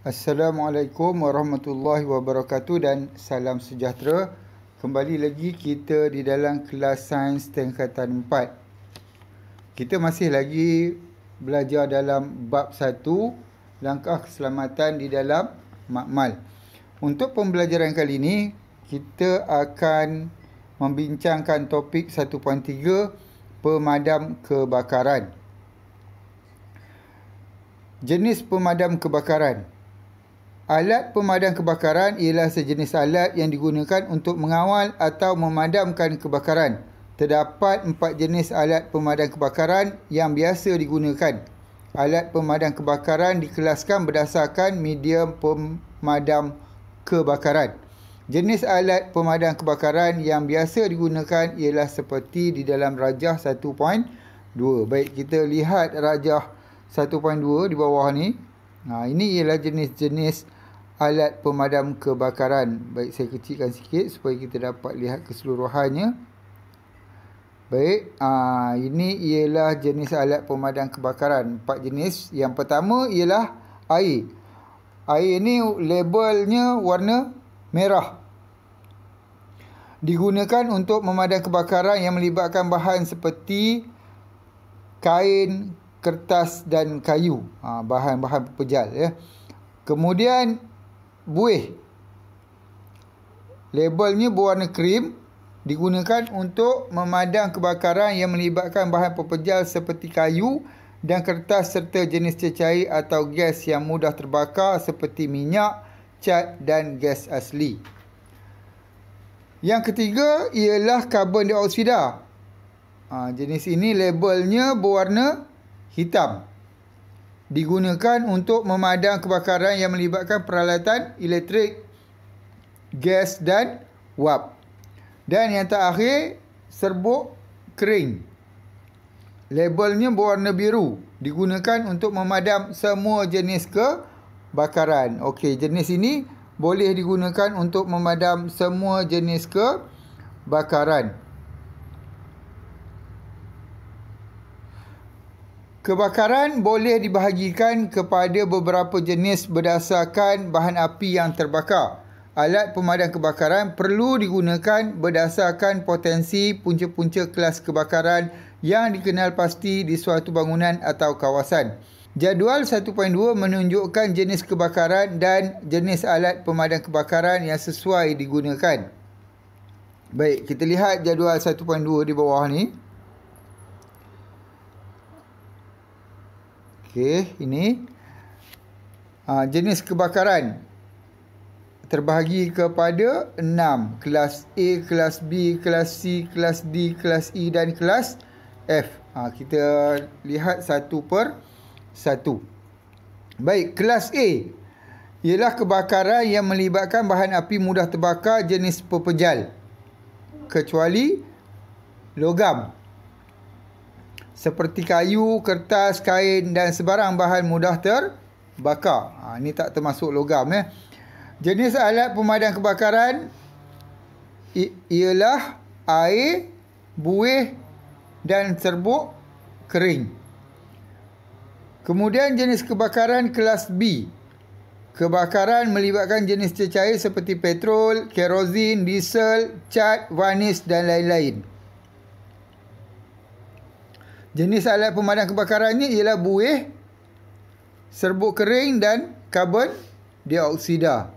Assalamualaikum warahmatullahi wabarakatuh dan salam sejahtera. Kembali lagi kita di dalam kelas sains tingkatan 4. Kita masih lagi belajar dalam bab 1, langkah keselamatan di dalam makmal. Untuk pembelajaran kali ini, kita akan membincangkan topik 1.3, pemadam kebakaran. Jenis pemadam kebakaran. Alat pemadam kebakaran ialah sejenis alat yang digunakan untuk mengawal atau memadamkan kebakaran. Terdapat 4 jenis alat pemadam kebakaran yang biasa digunakan. Alat pemadam kebakaran dikelaskan berdasarkan medium pemadam kebakaran. Jenis alat pemadam kebakaran yang biasa digunakan ialah seperti di dalam rajah 1.2. Baik, kita lihat rajah 1.2 di bawah ni. Ini ialah jenis-jenis alat pemadam kebakaran. Baik, saya kecilkan sikit supaya kita dapat lihat keseluruhannya. Baik, ini ialah jenis alat pemadam kebakaran. 4 jenis. Yang pertama ialah air. Air ni labelnya warna merah. Digunakan untuk memadam kebakaran yang melibatkan bahan seperti kain, kertas dan kayu, bahan-bahan pepejal ya. Kemudian buih, labelnya berwarna krim, digunakan untuk memadam kebakaran yang melibatkan bahan pepejal seperti kayu dan kertas serta jenis cecair atau gas yang mudah terbakar seperti minyak, cat dan gas asli. Yang ketiga ialah karbon dioksida. Jenis ini labelnya berwarna hitam. Digunakan untuk memadam kebakaran yang melibatkan peralatan elektrik, gas dan wap. Dan yang terakhir, serbuk kering. Labelnya berwarna biru. Digunakan untuk memadam semua jenis kebakaran. Okey, jenis ini boleh digunakan untuk memadam semua jenis kebakaran. Kebakaran boleh dibahagikan kepada beberapa jenis berdasarkan bahan api yang terbakar. Alat pemadam kebakaran perlu digunakan berdasarkan potensi punca-punca kelas kebakaran yang dikenal pasti di suatu bangunan atau kawasan. Jadual 1.2 menunjukkan jenis kebakaran dan jenis alat pemadam kebakaran yang sesuai digunakan. Baik, kita lihat jadual 1.2 di bawah ni. Okey, ini jenis kebakaran terbahagi kepada 6. Kelas A, kelas B, kelas C, kelas D, kelas E dan kelas F. Kita lihat satu per satu. Baik, kelas A ialah kebakaran yang melibatkan bahan api mudah terbakar jenis pepejal, kecuali logam, seperti kayu, kertas, kain dan sebarang bahan mudah terbakar. Ini tak termasuk logam ya. Jenis alat pemadam kebakaran ialah air, buih dan serbuk kering. Kemudian jenis kebakaran kelas B. Kebakaran melibatkan jenis cecair seperti petrol, kerosin, diesel, cat, varnis dan lain-lain. Jenis alat pemadam kebakarannya ialah buih, serbuk kering dan karbon dioksida.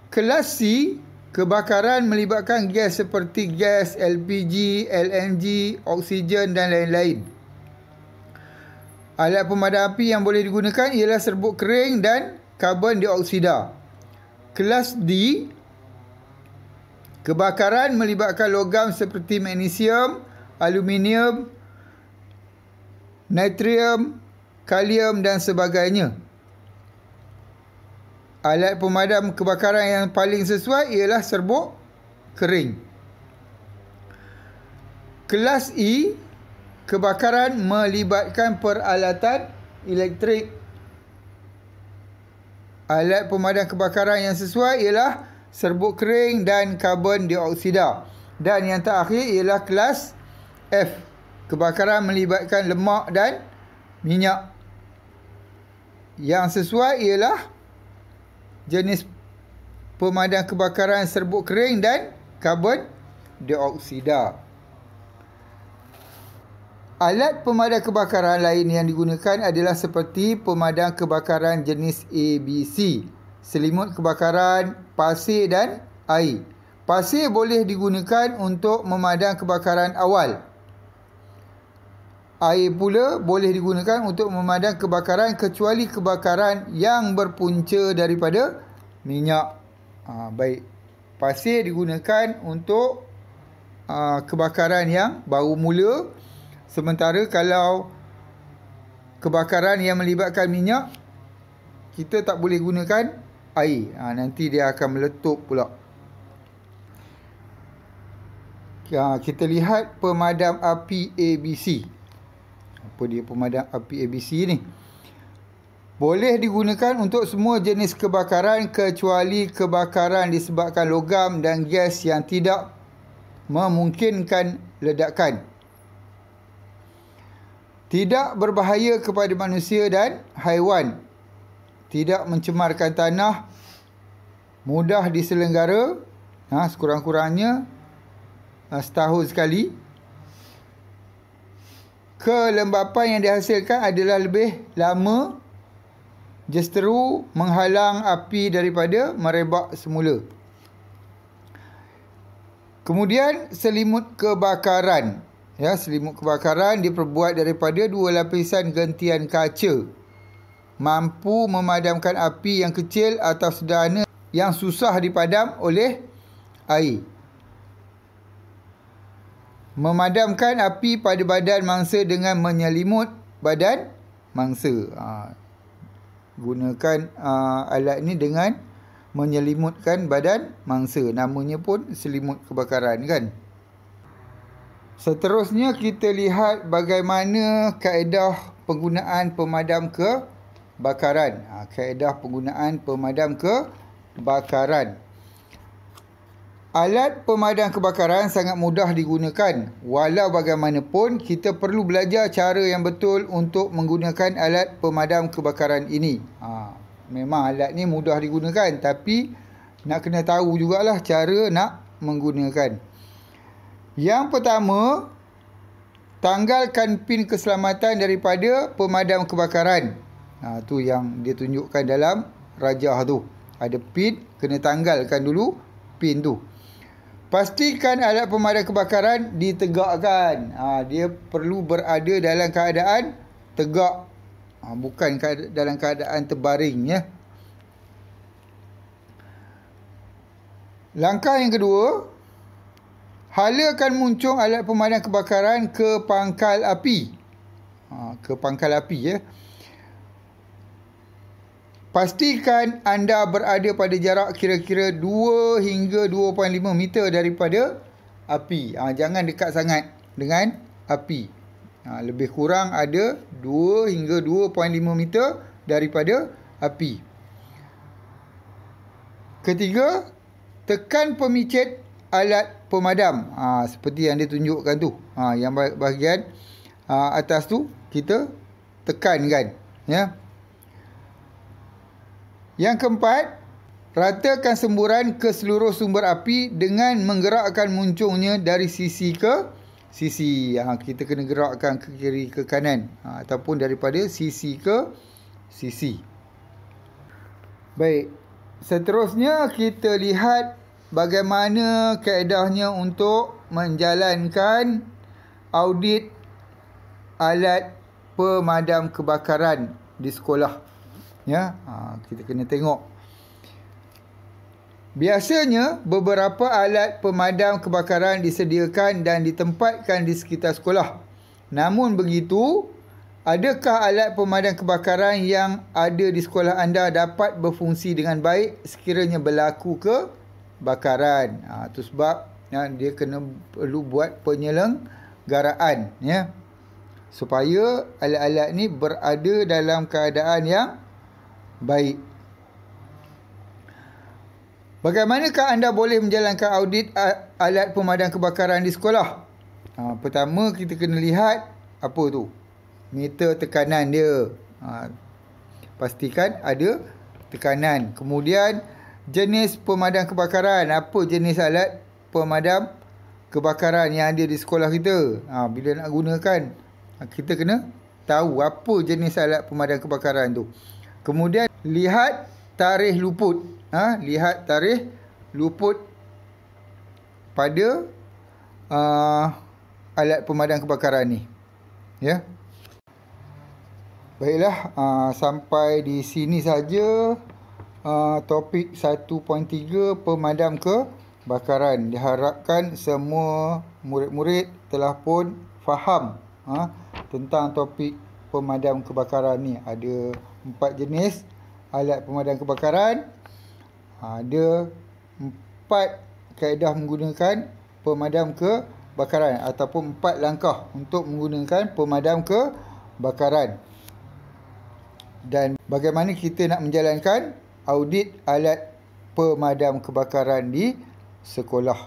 Kelas C, kebakaran melibatkan gas seperti gas LPG, LNG, oksigen dan lain-lain. Alat pemadam api yang boleh digunakan ialah serbuk kering dan karbon dioksida. Kelas D, kebakaran melibatkan logam seperti magnesium, aluminium, natrium, kalium dan sebagainya. Alat pemadam kebakaran yang paling sesuai ialah serbuk kering. Kelas E, kebakaran melibatkan peralatan elektrik. Alat pemadam kebakaran yang sesuai ialah serbuk kering dan karbon dioksida. Dan yang terakhir ialah kelas F, kebakaran melibatkan lemak dan minyak. Yang sesuai ialah jenis pemadam kebakaran serbuk kering dan karbon dioksida. Alat pemadam kebakaran lain yang digunakan adalah seperti pemadam kebakaran jenis ABC, selimut kebakaran, pasir dan air. Pasir boleh digunakan untuk memadam kebakaran awal. Air pula boleh digunakan untuk memadam kebakaran kecuali kebakaran yang berpunca daripada minyak. Baik, pasir digunakan untuk kebakaran yang baru mula. Sementara kalau kebakaran yang melibatkan minyak, kita tak boleh gunakan air. Nanti dia akan meletup pula. Kita lihat pemadam api ABC. Apa dia pemadam api ABC ni? Boleh digunakan untuk semua jenis kebakaran kecuali kebakaran disebabkan logam dan gas yang tidak memungkinkan ledakan. Tidak berbahaya kepada manusia dan haiwan. Tidak mencemarkan tanah. Mudah diselenggara. Sekurang-kurangnya setahun sekali. Kelembapan yang dihasilkan adalah lebih lama, justeru menghalang api daripada merebak semula. Kemudian selimut kebakaran. Selimut kebakaran diperbuat daripada 2 lapisan gentian kaca. Mampu memadamkan api yang kecil atau sederhana yang susah dipadam oleh air. Memadamkan api pada badan mangsa dengan menyelimut badan mangsa. Gunakan alat ni dengan menyelimutkan badan mangsa. Namanya pun selimut kebakaran kan. Seterusnya kita lihat bagaimana kaedah penggunaan pemadam kebakaran. Kaedah penggunaan pemadam kebakaran. Alat pemadam kebakaran sangat mudah digunakan. Walau bagaimanapun, kita perlu belajar cara yang betul untuk menggunakan alat pemadam kebakaran ini. Memang alat ni mudah digunakan, tapi nak kena tahu jugalah cara nak menggunakan. Yang pertama, tanggalkan pin keselamatan daripada pemadam kebakaran. Tu yang dia tunjukkan dalam rajah tu. Ada pin, kena tanggalkan dulu pin tu. Pastikan alat pemadam kebakaran ditegakkan. Dia perlu berada dalam keadaan tegak. Bukan dalam keadaan terbaring. Langkah yang kedua, halakan muncung alat pemadam kebakaran ke pangkal api. Ke pangkal api. Pastikan anda berada pada jarak kira-kira 2 hingga 2.5 meter daripada api. Jangan dekat sangat dengan api. Lebih kurang ada 2 hingga 2.5 meter daripada api. Ketiga, tekan pemicit alat pemadam. Seperti yang ditunjukkan tu. Yang bahagian atas tu kita tekankan. Yang keempat, ratakan semburan ke seluruh sumber api dengan menggerakkan muncungnya dari sisi ke sisi. Kita kena gerakkan ke kiri ke kanan. Ataupun daripada sisi ke sisi. Baik. Seterusnya kita lihat bagaimana kaedahnya untuk menjalankan audit alat pemadam kebakaran di sekolah. Kita kena tengok. Biasanya beberapa alat pemadam kebakaran disediakan dan ditempatkan di sekitar sekolah. Namun begitu, adakah alat pemadam kebakaran yang ada di sekolah anda dapat berfungsi dengan baik sekiranya berlaku kebakaran? Itu sebab dia kena perlu buat penyelenggaraan supaya alat-alat ni berada dalam keadaan yang baik. Bagaimanakah anda boleh menjalankan audit alat pemadam kebakaran di sekolah? Pertama, kita kena lihat apa tu? Meter tekanan dia. pastikan ada tekanan. Kemudian jenis pemadam kebakaran. Apa jenis alat pemadam kebakaran yang ada di sekolah kita? Bila nak gunakan, kita kena tahu apa jenis alat pemadam kebakaran tu. Kemudian lihat tarikh luput. Lihat tarikh luput pada alat pemadam kebakaran ni. Ya. Baiklah, sampai di sini saja topik 1.3 pemadam kebakaran. Diharapkan semua murid-murid telah pun faham tentang topik pemadam kebakaran ni. Ada 4 jenis alat pemadam kebakaran. Ada 4 kaedah menggunakan pemadam kebakaran ataupun 4 langkah untuk menggunakan pemadam kebakaran. Dan bagaimana kita nak menjalankan audit alat pemadam kebakaran di sekolah.